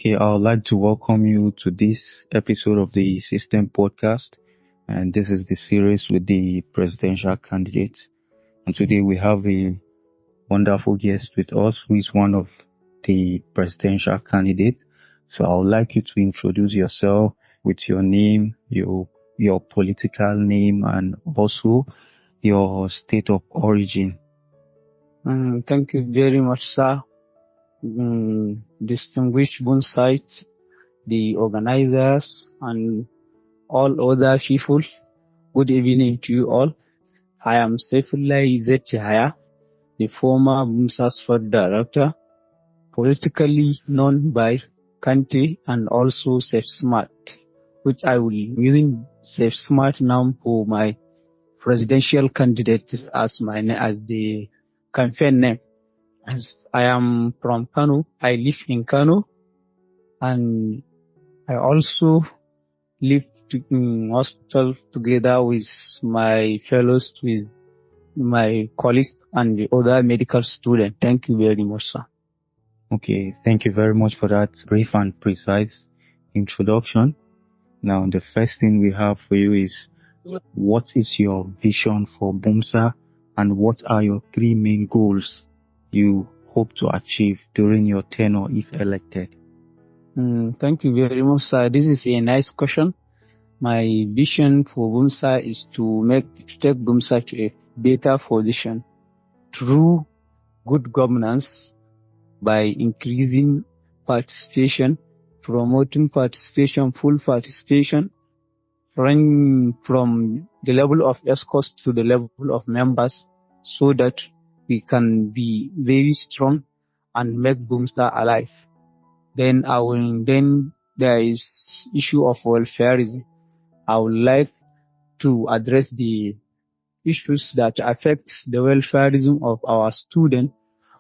Okay, I would like to welcome you to this episode of the System Podcast. And this is the series with the presidential candidates. And today we have a wonderful guest with us who is one of the presidential candidates. So I would like you to introduce yourself with your name, your political name, and also your state of origin. Thank you very much, sir. Distinguished Bonsite, the organizers, and all other people. Good evening to you all. I am Saifullahi Yahaya, the former BUMSA Sport Director, politically known by Kante and also SafeSmart, which I will be using SafeSmart now for my presidential candidate as the campaign name. As I am from Kano, I live in Kano, and I also live in hospital together with my fellows, with my colleagues and the other medical students. Thank you very much, sir. Okay, thank you very much for that brief and precise introduction. Now, the first thing we have for you is, what is your vision for BUMSA and what are your three main goals you hope to achieve during your tenure if elected? Thank you very much, sir. This is a nice question. My vision for BUMSA is to take BUMSA to a better position through good governance by increasing participation, promoting participation, full participation, running from the level of escorts to the level of members, so that we can be very strong and make BUMSA alive. Then there is issue of welfareism. I would like to address the issues that affect the welfareism of our students,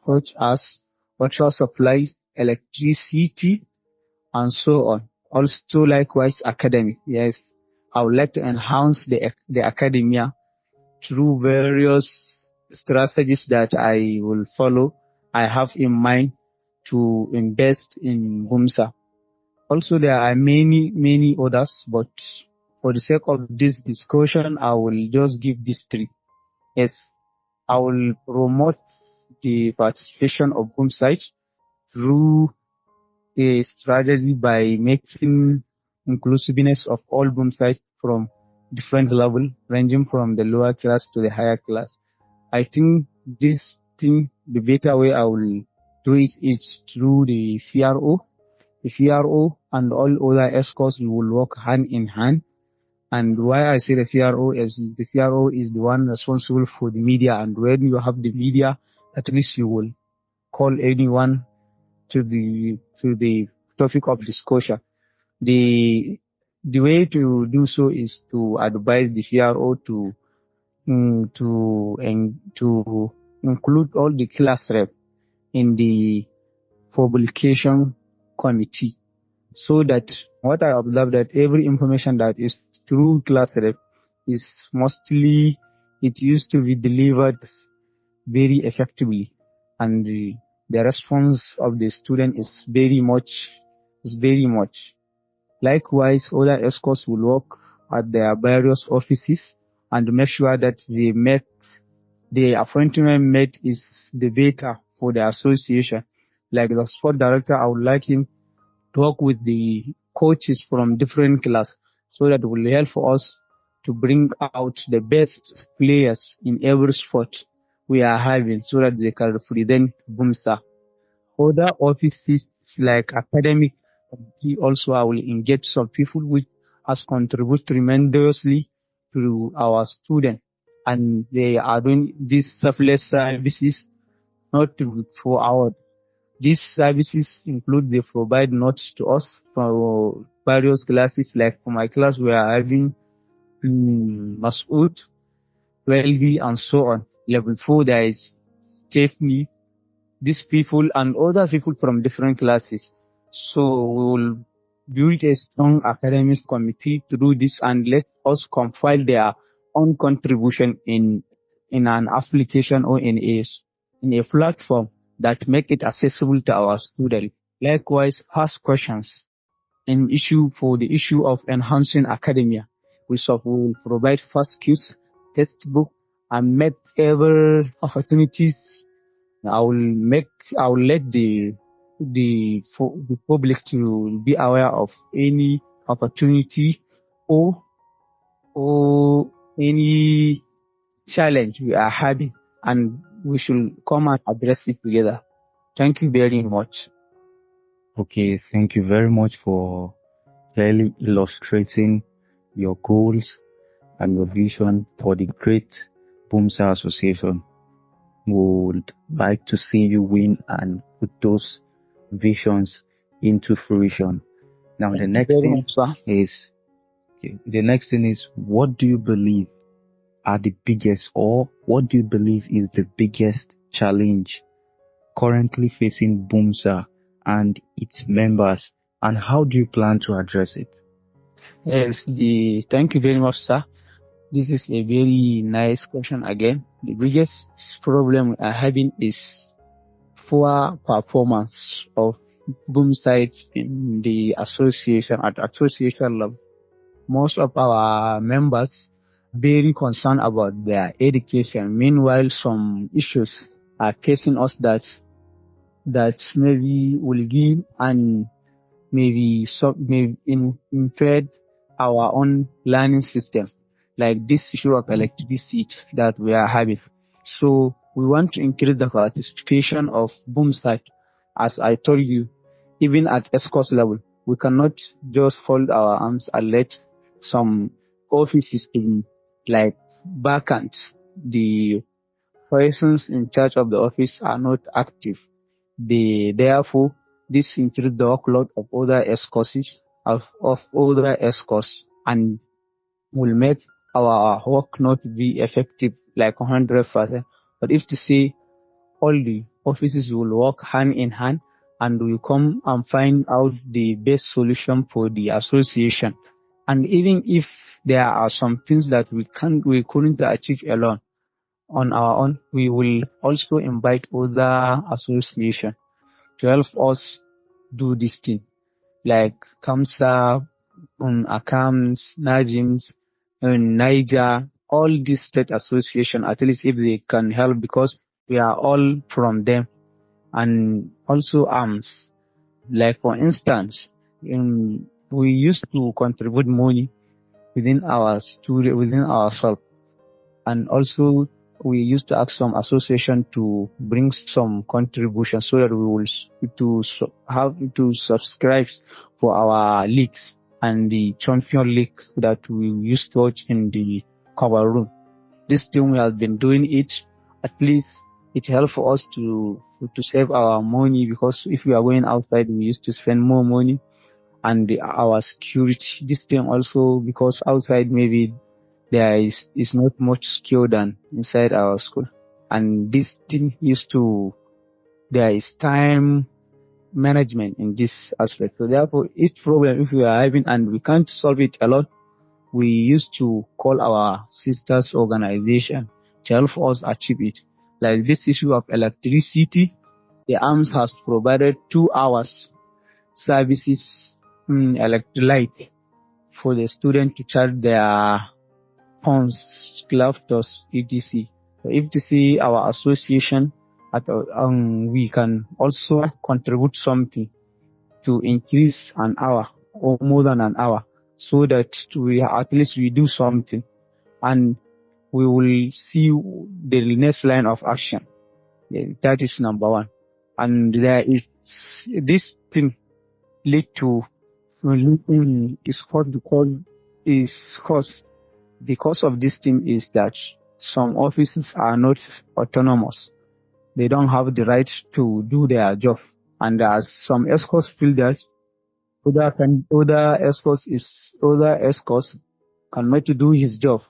such as water supply, electricity, and so on. Also, likewise, academic. Yes, I would like to enhance the academia through various strategies that I will follow. I have in mind to invest in BUMSA. Also, there are many others, but for the sake of this discussion, I will just give these three. Yes, I will promote the participation of BUMSA through a strategy by making inclusiveness of all BUMSA from different level, ranging from the lower class to the higher class. I think this thing, the better way I will do it is through the PRO. The PRO and all other escorts will work hand in hand. And why I say the PRO is the one responsible for the media. And when you have the media, at least you will call anyone to the topic of discussion. The way to do so is to advise the PRO to include all the class rep in the publication committee, so that what I observe that every information that is through class rep is mostly, it used to be delivered very effectively, and the response of the student is very much. Likewise, other escorts will work at their various offices and make sure that the appointment made is the better for the association. Like the sport director, I would like him to work with the coaches from different class, so that will help us to bring out the best players in every sport we are having, so that they can represent BUMSA. Other offices like academic committee also, I will engage some people which has contributed tremendously to our students, and they are doing these selfless services not for our. These services include, they provide notes to us for various classes. Like for my class, we are having Masood, 12, and so on. Level 4, there is Stephanie, these people and other people from different classes. So we will build a strong academic committee to do this, and let us compile their own contribution in an application or in a platform that make it accessible to our students. Likewise, past questions an issue for the issue of enhancing academia. We will provide fast cues, textbook, and make ever opportunities. I will make I will let the public to be aware of any opportunity or or any challenge we are having, and we should come and address it together. Thank you very much. Okay, thank you very much for clearly illustrating your goals and your vision for the great Boomsa Association. We would like to see you win and put those visions into fruition. Now, Thank you very much, sir. the next thing is, what do you believe are the biggest, or what do you believe is the biggest challenge currently facing Boomsa and its members, and how do you plan to address it? Yes, thank you very much, sir. This is a very nice question again. The biggest problem we are having is poor performance of boom sites in the association at association level. Most of our members very concerned about their education. Meanwhile, some issues are facing us that maybe will give and maybe impede our own learning system, like this issue of electricity that we are having. So we want to increase the participation of boom site. As I told you, even at ESCOS level, we cannot just fold our arms and let some offices in like vacant. The persons in charge of the office are not active. Therefore, this increases the workload of other escorts and will make our work not be effective like 100%. But if to say all the offices will work hand in hand and we come and find out the best solution for the association, and even if there are some things that we couldn't achieve alone on our own, we will also invite other association to help us do this thing, like Kamsa, Akams, Najims, Niger, all these state association, at least if they can help, because we are all from them. And also ARMS, like for instance, we used to contribute money within ourselves, and also we used to ask some association to bring some contribution so that we will have to subscribe for our leagues and the champion league that we used to watch in the cover room. This thing we have been doing it, at least it helps us to save our money, because if we are going outside we used to spend more money, and our security. This thing also, because outside maybe there is not much secure than inside our school, and this thing there is time management in this aspect. So therefore, each problem if we are having and we can't solve it alone, we used to call our sisters organization to help us achieve it. Like this issue of electricity, the ARMS has provided 2 hours services, light for the student to charge their phones, laptops, etc. So if to see our association, we can also contribute something to increase an hour or more than an hour, so that we at least we do something, and we will see the next line of action. That is number one. And there is this thing lead to is what we call is cause. The cause of this thing is that some offices are not autonomous. They don't have the right to do their job, and as some escorts feel that other escorts cannot do his job,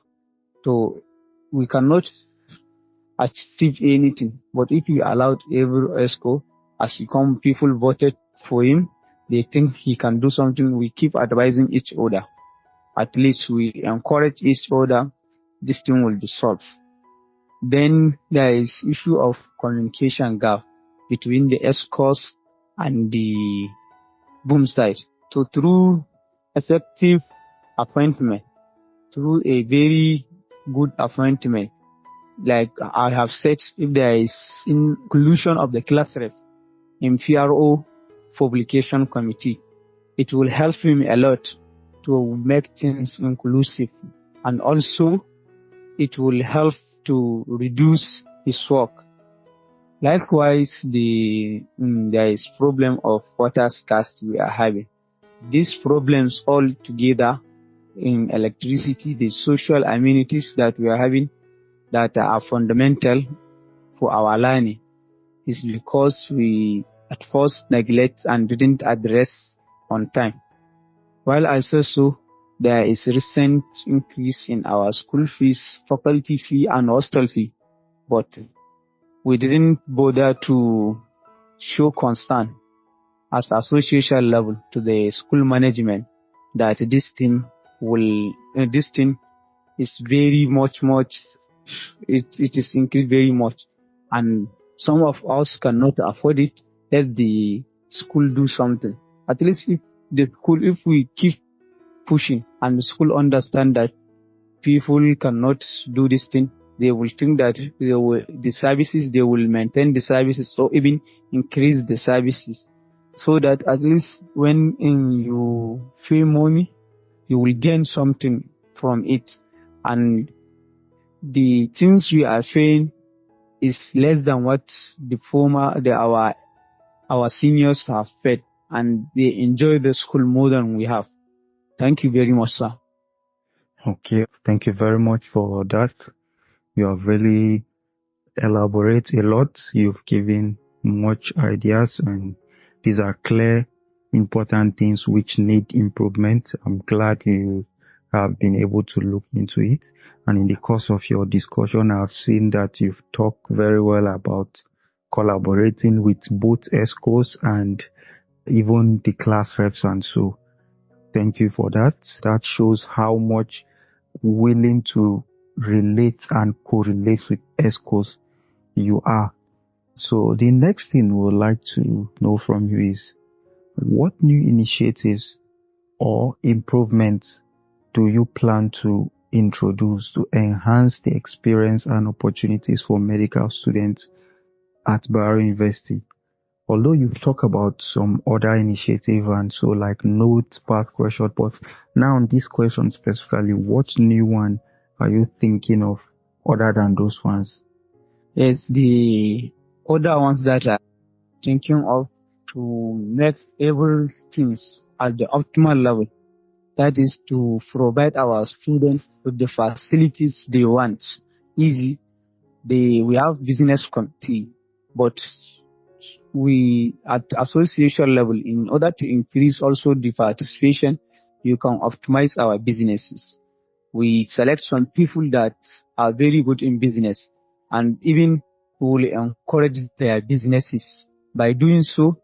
so we cannot achieve anything. But if you allowed every escort, as he come, people voted for him, they think he can do something. We keep advising each other. At least we encourage each other. This thing will be solved. Then there is issue of communication gap between the escorts and the boom side. So through effective appointment, through a very good appointment, like I have said, if there is inclusion of the class rep in PRO publication committee, it will help him a lot to make things inclusive, and also it will help to reduce his work. Likewise, there is problem of water scarcity we are having. These problems all together in electricity, the social amenities that we are having that are fundamental for our learning is because we at first neglect and didn't address on time. While also so, there is recent increase in our school fees, faculty fee, and hostel fee, but we didn't bother to show concern as association level to the school management that this thing is very much, it is increased very much, and some of us cannot afford it. Let the school do something. At least if we keep pushing and the school understand that people cannot do this thing, they will think that they will maintain the services or even increase the services, so that at least when you pay money, you will gain something from it. And the things we are paying is less than what our seniors have paid, and they enjoy the school more than we have. Thank you very much, sir. Okay, thank you very much for that. You have really elaborated a lot. You've given much ideas, and these are clear, important things which need improvement. I'm glad you have been able to look into it. And in the course of your discussion, I've seen that you've talked very well about collaborating with both ESCOs and even the class reps, and so thank you for that. That shows how much willing to relate and correlate with ESCOs you are. So the next thing we would like to know from you is, what new initiatives or improvements do you plan to introduce to enhance the experience and opportunities for medical students at Bayero University? Although you've talked about some other initiative and so, like notes, path question, but now on this question specifically, what new one are you thinking of other than those ones? Yes, the other ones that I'm thinking of to make everything at the optimal level, that is to provide our students with the facilities they want. We have business committee, but we at association level, in order to increase also the participation, you can optimize our businesses. We select some people that are very good in business, and even will encourage their businesses. By doing so,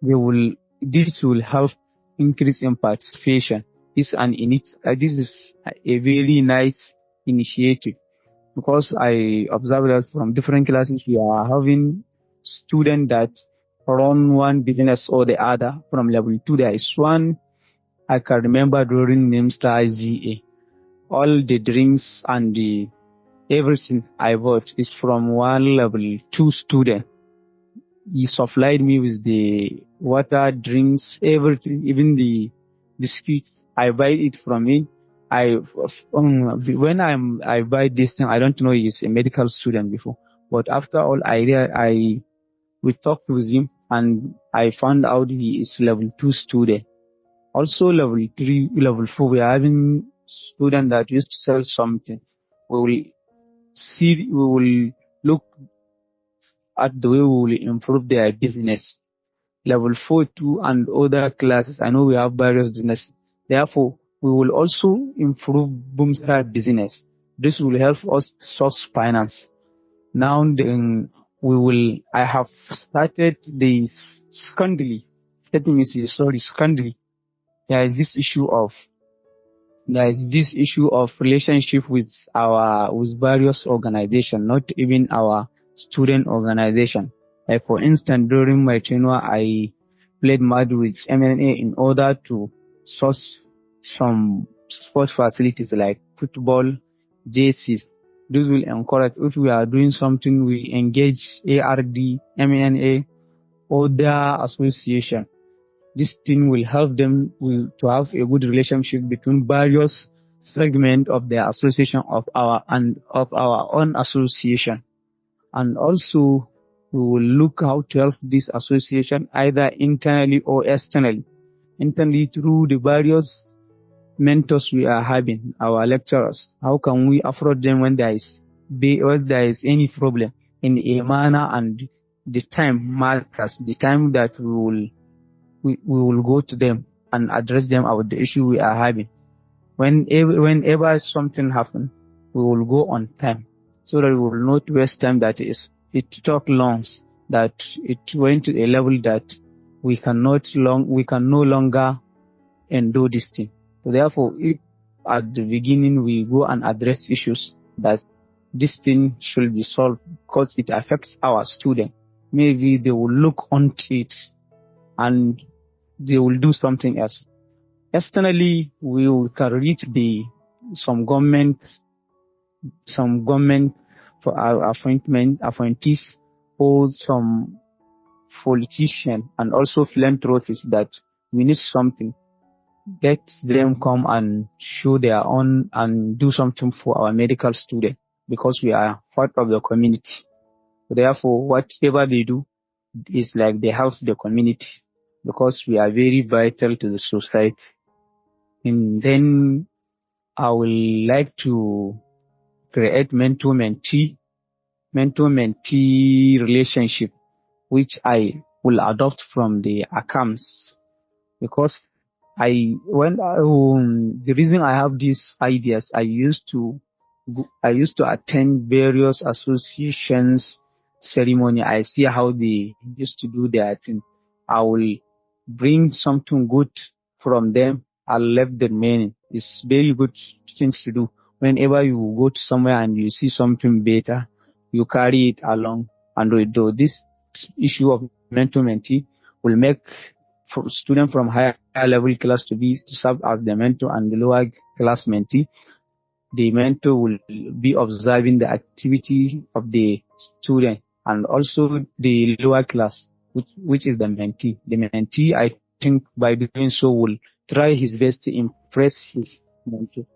this will help increase in participation. This is a very nice initiative, because I observe that from different classes we are having students that run one business or the other. From level 2, there is one I can remember during NIMSTAR ZA. All the drinks and everything I bought is from one level 2 student. He supplied me with the water, drinks, everything, even the biscuits. I buy it from him. When I buy this thing, I don't know he's a medical student before, but after all, we talked with him and I found out he is level 2 student. Also level 3, level 4, we are having students that used to sell something. We will look at the way we will improve their business. Level 4, 2, and other classes, I know we have various business. Therefore, we will also improve Boomstar business. This will help us source finance. Now, I have started the secondary. Secondary. There is this issue of relationship with various organizations, not even our student organization. Like for instance, during my tenure, I played mad with MNA in order to source some sport facilities like football, jerseys. This will encourage, if we are doing something, we engage ARD, MNA, or their association. This thing will help them to have a good relationship between various segments of the association of our own association. And also, we will look how to help this association either internally or externally. Internally through the various mentors we are having, our lecturers. How can we approach them when there is any problem in a manner, and the time matters, the time that we will go to them and address them about the issue we are having. Whenever something happens, we will go on time so that we will not waste time that it took long, that it went to a level that we can no longer endure this thing. So therefore, if at the beginning we go and address issues that this thing should be solved because it affects our student, maybe they will look onto it and they will do something else. Externally, we can reach some government for our appointees, or some politician and also philanthropists that we need something. Let them come and show their own and do something for our medical student, because we are part of the community. Therefore, whatever they do is like they help the community, because we are very vital to the society. And then I would like to create mentor-mentee relationship, which I will adopt from the accounts, because the reason I have these ideas, I used to attend various associations ceremony. I see how they used to do their thing. I will bring something good from them. I'll leave the meaning. It's very good things to do. Whenever you go to somewhere and you see something better, you carry it along and do this issue of mentor-mentee will make for students from higher level class to serve as the mentor, and the lower class mentee. The mentor will be observing the activity of the student, and also the lower class, which is the mentee. The mentee, I think, by doing so, will try his best to impress his mentor.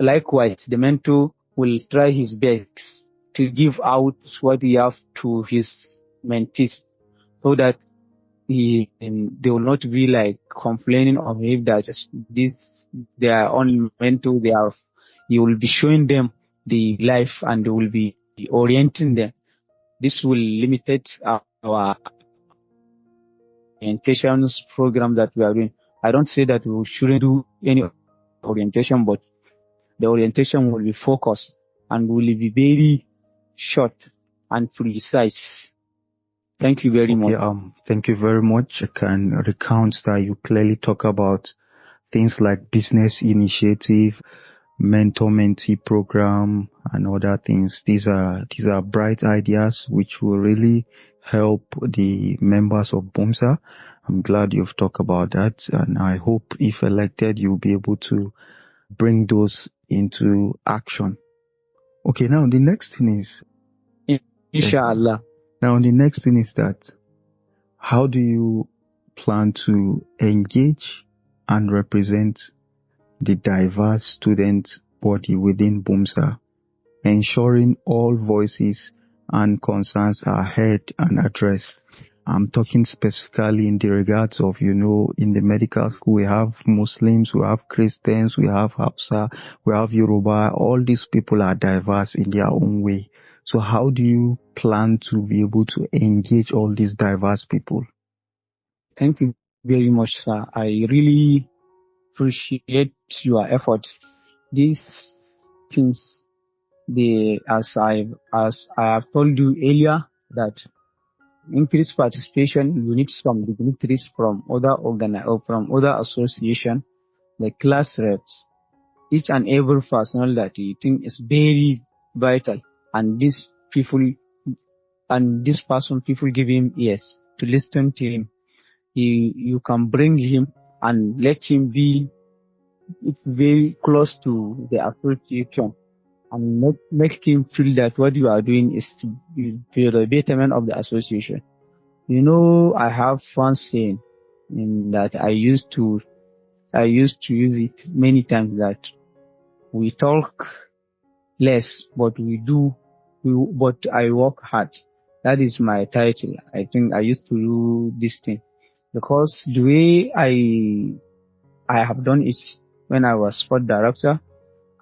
Likewise, the mentor will try his best to give out what he have to his mentees, so that they will not be like complaining of him that they are only mentor. You will be showing them the life and will be orienting them. This will limit our orientations program that we are doing. I don't say that we shouldn't do any orientation, but the orientation will be focused and will be very short and precise. Thank you very much. Thank you very much. I can recount that you clearly talk about things like business initiative, mentor-mentee program, and other things. These are bright ideas which will really help the members of BUMSA. I'm glad you've talked about that, and I hope if elected, you'll be able to bring those into action. Okay, now the next thing is, Inshallah. Now the next thing is that, how do you plan to engage and represent the diverse student body within BUMSA, ensuring all voices and concerns are heard and addressed? I'm talking specifically in the regards of, in the medical school, we have Muslims, we have Christians, we have Hausa, we have Yoruba. All these people are diverse in their own way. So how do you plan to be able to engage all these diverse people? Thank you very much, sir. I really appreciate your effort. These things, as I have told you earlier, that increased participation, you need some dignitaries from other association, like class reps, each and every personnel that you think is very vital, and people give him ears to listen to him. you can bring him and let him be very close to the association, and make him feel that what you are doing is to for the betterment of the association. I have one saying in that I used to use it many times, that we talk less, but but I work hard. That is my title. I think I used to do this thing because the way I have done it when I was sport director.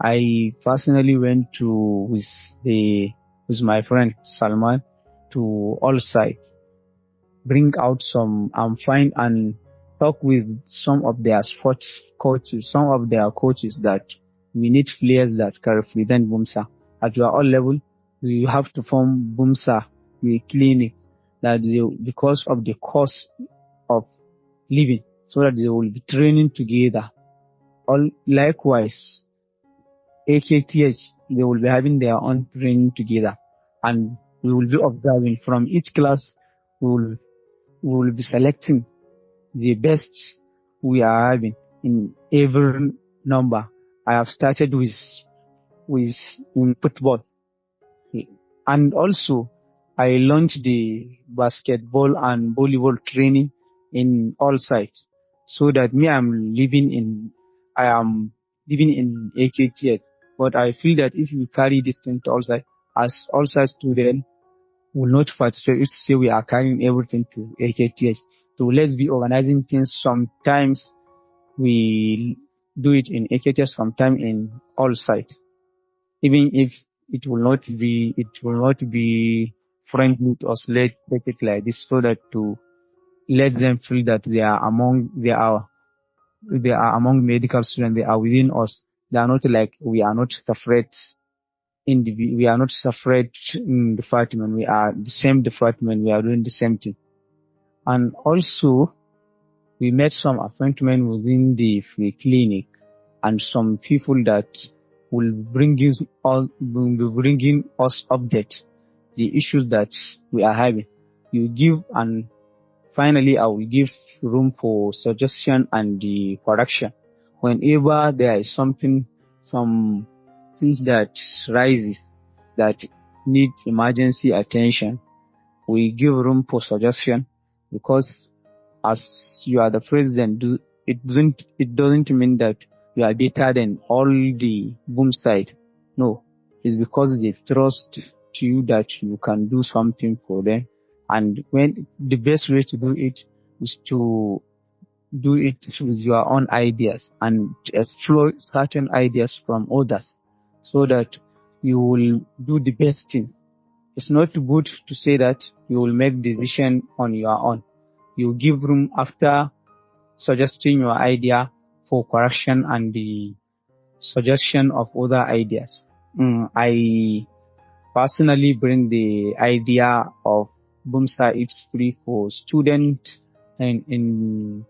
I personally went to with my friend Salman to all sides, bring out some and find and talk with some of their sports coaches, some of their coaches, that we need players that can represent Bumsa. At your all level, we have to form Bumsa, a clinic, that because of the cost of living, so that they will be training together. All likewise, AKTH, they will be having their own training together, and we will be observing from each class. We will, we will be selecting the best we are having in every number. I have started with in football, and also I launched the basketball and volleyball training in all sites, so that I am living in AKTH, but I feel that if you carry this thing to all sides, as all side students will not participate, if say we are carrying everything to AKTH, so let's be organizing things. Sometimes we do it in AKTH, sometimes in all sites, even if it will not be friendly to us. Let's take it like this, so that to let them feel that they are among medical students. They are within us. They are not like we are not separate we are not separate department. We are the same department. We are doing the same thing. And also, we made some appointment within the free clinic, and some people that will be bringing us update the issues that we are having. You give, and finally I will give room for suggestion and the correction. Whenever there is some things that rises that need emergency attention, we give room for suggestion, because as you are the president, it doesn't mean that you are better than all the boom side. No, it's because they trust to you that you can do something for them, and when the best way to do it is to do it with your own ideas and to explore certain ideas from others, so that you will do the best thing. It's not good to say that you will make decision on your own. You give room after suggesting your idea for correction and the suggestion of other ideas. I personally bring the idea of Bumsa Eats Free for students, and in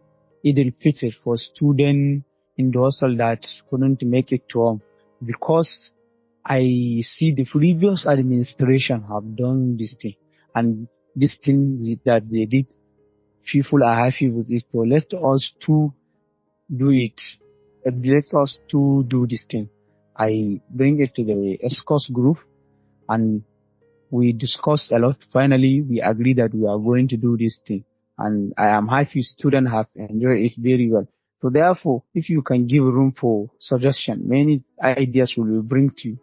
Idil Fitr for students in the hostel that couldn't make it to home, because I see the previous administration have done this thing, and this thing that they did, people are happy with it. So let us too do it. Let us too do this thing. I bring it to the ESCOS group, and we discussed a lot. Finally, we agree that we are going to do this thing, and I am happy students have enjoyed it very well. So therefore, if you can give room for suggestion, many ideas will be bring to you.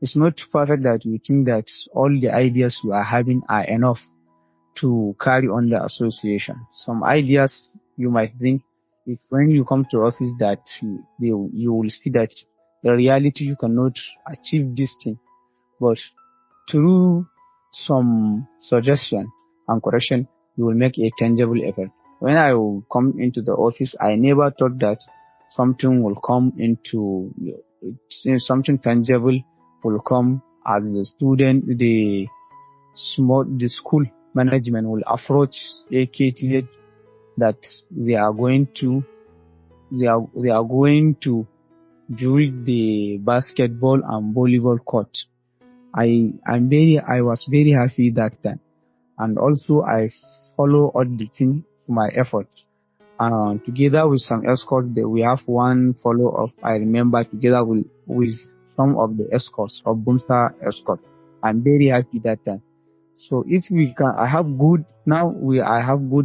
It's not perfect that you think that all the ideas you are having are enough to carry on the association. Some ideas you might think, if when you come to office, that you will see that in reality you cannot achieve this thing, but through some suggestion and correction, you will make a tangible effort. When I will come into the office, I never thought that something will come into something tangible will come as the student, the school management will approach AKTH, that they are going to build the basketball and volleyball court. I was very happy that time, and also I follow all the thing my effort. Together with some escorts, we have one follow-up. I remember together with some of the escorts of Bumsa escort. I'm very happy that time. So if we can, I have good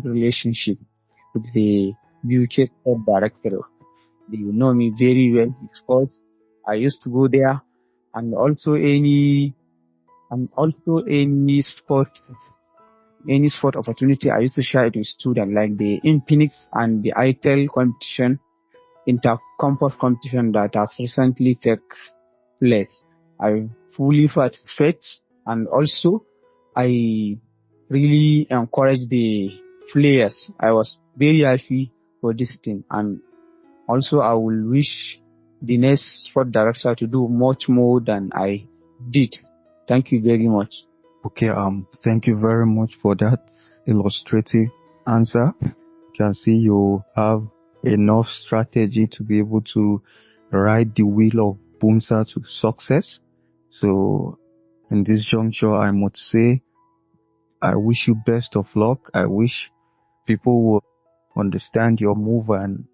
relationship with the UK director. They know me very well because I used to go there, and also any sport opportunity I used to share it with students, like the Infinix and the ITEL competition, inter-campus competition that have recently taken place. I fully participate, and also I really encourage the players. I was very happy for this thing, and also I will wish the next sport director to do much more than I did. Thank you very much. Okay, thank you very much for that illustrative answer. You can see you have enough strategy to be able to ride the wheel of Bumsa to success. So in this juncture, I must say, I wish you best of luck. I wish people will understand your move and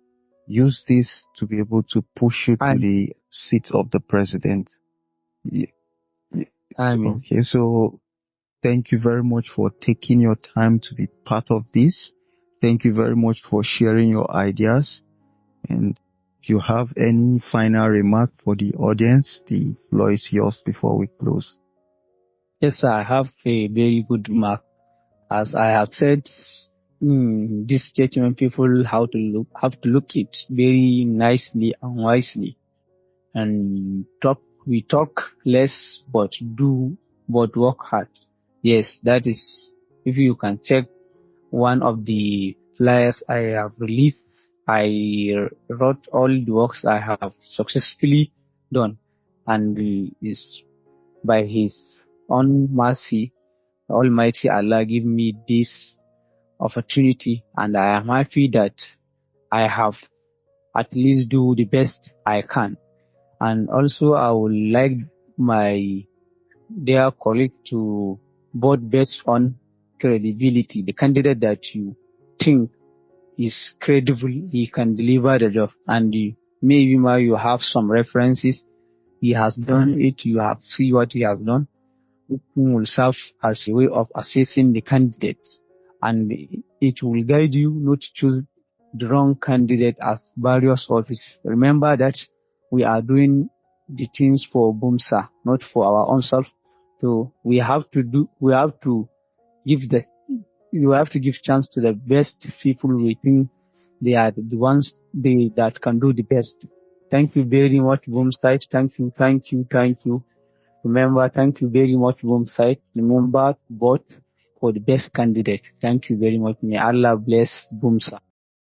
use this to be able to push you to the seat of the president. Yeah. Okay, so thank you very much for taking your time to be part of this. Thank you very much for sharing your ideas. And if you have any final remark for the audience, the floor is yours before we close. Yes, sir, I have a very good remark. As I have said, this statement people have to look it very nicely and wisely, and we talk less but work hard. Yes, that is, if you can check one of the flyers I have released, I wrote all the works I have successfully done, and is by His own mercy, Almighty Allah give me this opportunity, and I am happy that I have at least do the best I can. And also I would like my dear colleague to vote based on credibility. The candidate that you think is credible, he can deliver the job, and maybe you have some references. He has done it, you have seen what he has done. It will serve as a way of assessing the candidate, and it will guide you not to choose the wrong candidate at various offices. Remember that we are doing the things for Bumsa, not for our own self. So we have to give chance to the best people we think they are the ones that can do the best. Thank you very much, Boomsite. Thank you. Remember, thank you very much, Boomsite. Remember, vote for the best candidate. Thank you very much. May Allah bless Boomsa.